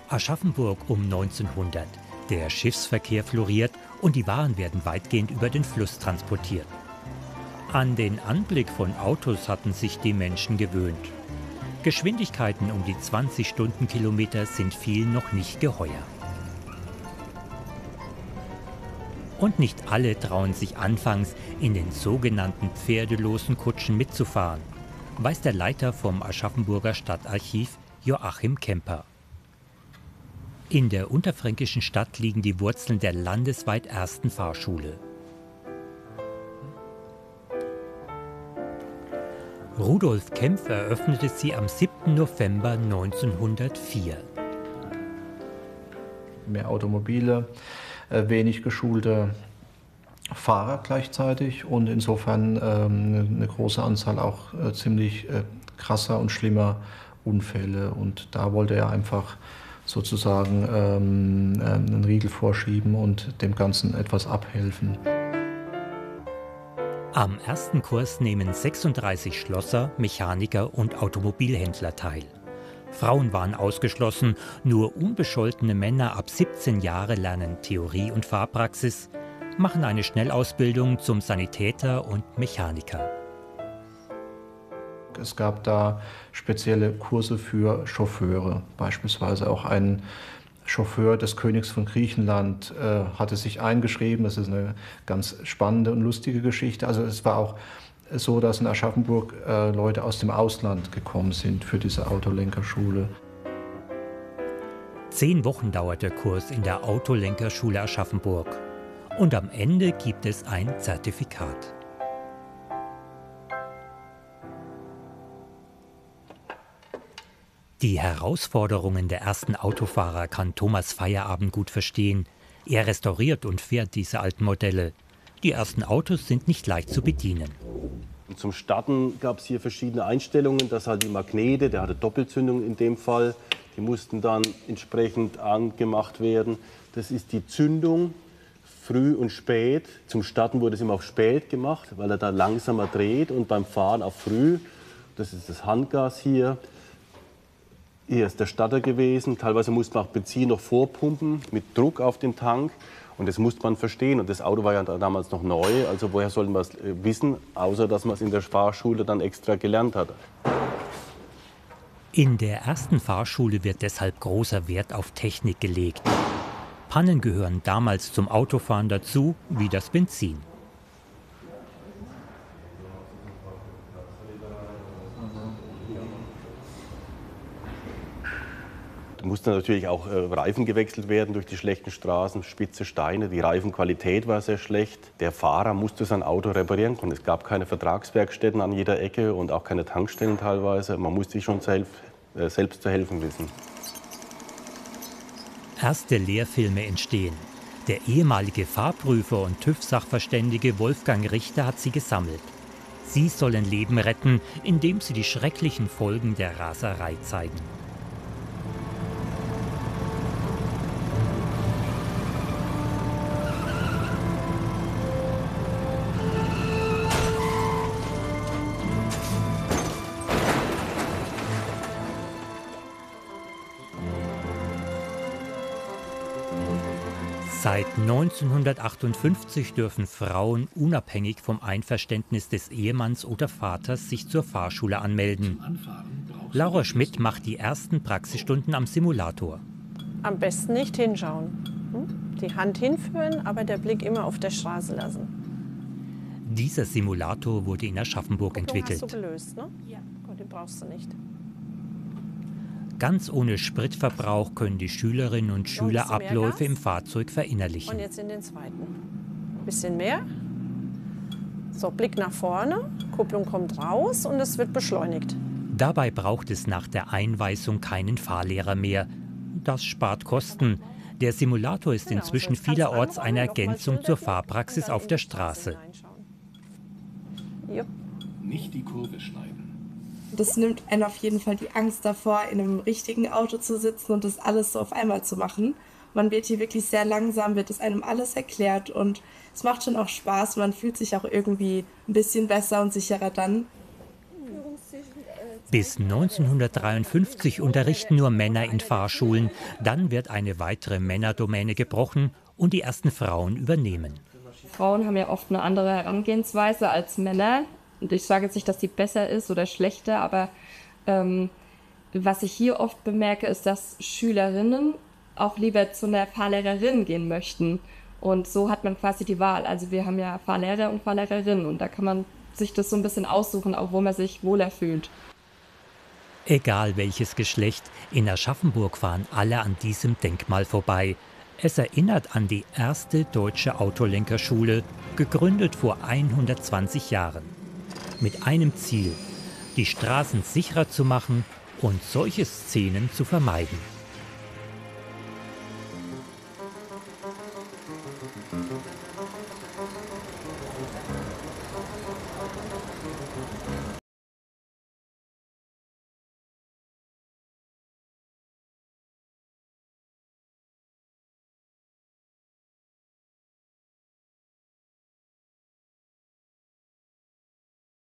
Aschaffenburg um 1900. Der Schiffsverkehr floriert und die Waren werden weitgehend über den Fluss transportiert. An den Anblick von Autos hatten sich die Menschen gewöhnt. Geschwindigkeiten um die 20 Stundenkilometer sind vielen noch nicht geheuer. Und nicht alle trauen sich anfangs, in den sogenannten pferdelosen Kutschen mitzufahren, weiß der Leiter vom Aschaffenburger Stadtarchiv Joachim Kemper. In der unterfränkischen Stadt liegen die Wurzeln der landesweit ersten Fahrschule. Rudolf Kempf eröffnete sie am 7. November 1904. Mehr Automobile, wenig geschulte Fahrer gleichzeitig und insofern eine große Anzahl auch ziemlich krasser und schlimmer Unfälle. Und da wollte er einfach sozusagen einen Riegel vorschieben und dem Ganzen etwas abhelfen. Am ersten Kurs nehmen 36 Schlosser, Mechaniker und Automobilhändler teil. Frauen waren ausgeschlossen, nur unbescholtene Männer ab 17 Jahre lernen Theorie und Fahrpraxis, machen eine Schnellausbildung zum Sanitäter und Mechaniker. Es gab da spezielle Kurse für Chauffeure, beispielsweise auch ein Chauffeur des Königs von Griechenland hatte sich eingeschrieben. Das ist eine ganz spannende und lustige Geschichte. Also es war auch so, dass in Aschaffenburg Leute aus dem Ausland gekommen sind für diese Autolenkerschule. 10 Wochen dauert der Kurs in der Autolenkerschule Aschaffenburg. Und am Ende gibt es ein Zertifikat. Die Herausforderungen der ersten Autofahrer kann Thomas Feierabend gut verstehen. Er restauriert und fährt diese alten Modelle. Die ersten Autos sind nicht leicht zu bedienen. Und zum Starten gab es hier verschiedene Einstellungen. Das halt die Magnete, der hatte Doppelzündung in dem Fall. Die mussten dann entsprechend angemacht werden. Das ist die Zündung, früh und spät. Zum Starten wurde es immer auf spät gemacht, weil er da langsamer dreht und beim Fahren auf früh. Das ist das Handgas hier. Hier ist der Starter gewesen. Teilweise musste man auch Benzin noch vorpumpen mit Druck auf den Tank. Und das musste man verstehen. Und das Auto war ja damals noch neu. Also woher sollten wir es wissen, außer dass man es in der Fahrschule dann extra gelernt hat. In der ersten Fahrschule wird deshalb großer Wert auf Technik gelegt. Pannen gehören damals zum Autofahren dazu, wie das Benzin. Da mussten natürlich auch Reifen gewechselt werden durch die schlechten Straßen, spitze Steine. Die Reifenqualität war sehr schlecht. Der Fahrer musste sein Auto reparieren können. Es gab keine Vertragswerkstätten an jeder Ecke und auch keine Tankstellen teilweise. Man musste sich schon selbst zu helfen wissen. Erste Lehrfilme entstehen. Der ehemalige Fahrprüfer und TÜV-Sachverständige Wolfgang Richter hat sie gesammelt. Sie sollen Leben retten, indem sie die schrecklichen Folgen der Raserei zeigen. Seit 1958 dürfen Frauen unabhängig vom Einverständnis des Ehemanns oder Vaters sich zur Fahrschule anmelden. Laura Schmidt macht die ersten Praxisstunden am Simulator. Am besten nicht hinschauen. Die Hand hinführen, aber der Blick immer auf der Straße lassen. Dieser Simulator wurde in Aschaffenburg entwickelt. Hast du gelöst, ne? Ja. Gut, den brauchst du nicht. Ganz ohne Spritverbrauch können die Schülerinnen und Schüler Abläufe im Fahrzeug verinnerlichen. Und jetzt in den zweiten. Ein bisschen mehr. So, Blick nach vorne, Kupplung kommt raus und es wird beschleunigt. Dabei braucht es nach der Einweisung keinen Fahrlehrer mehr. Das spart Kosten. Der Simulator ist inzwischen vielerorts eine Ergänzung zur Fahrpraxis auf der Straße. Nicht die Kurve schneiden. Das nimmt einen auf jeden Fall die Angst davor, in einem richtigen Auto zu sitzen und das alles so auf einmal zu machen. Man wird hier wirklich sehr langsam, wird es einem alles erklärt und es macht schon auch Spaß. Man fühlt sich auch irgendwie ein bisschen besser und sicherer dann. Bis 1953 unterrichten nur Männer in Fahrschulen. Dann wird eine weitere Männerdomäne gebrochen und die ersten Frauen übernehmen. Frauen haben ja oft eine andere Herangehensweise als Männer. Und ich sage jetzt nicht, dass die besser ist oder schlechter, aber was ich hier oft bemerke, ist, dass Schülerinnen auch lieber zu einer Fahrlehrerin gehen möchten. Und so hat man quasi die Wahl. Also wir haben ja Fahrlehrer und Fahrlehrerinnen und da kann man sich das so ein bisschen aussuchen, auch wo man sich wohler fühlt. Egal welches Geschlecht, in Aschaffenburg fahren alle an diesem Denkmal vorbei. Es erinnert an die erste deutsche Autolenkerschule, gegründet vor 120 Jahren. Mit einem Ziel, die Straßen sicherer zu machen und solche Szenen zu vermeiden.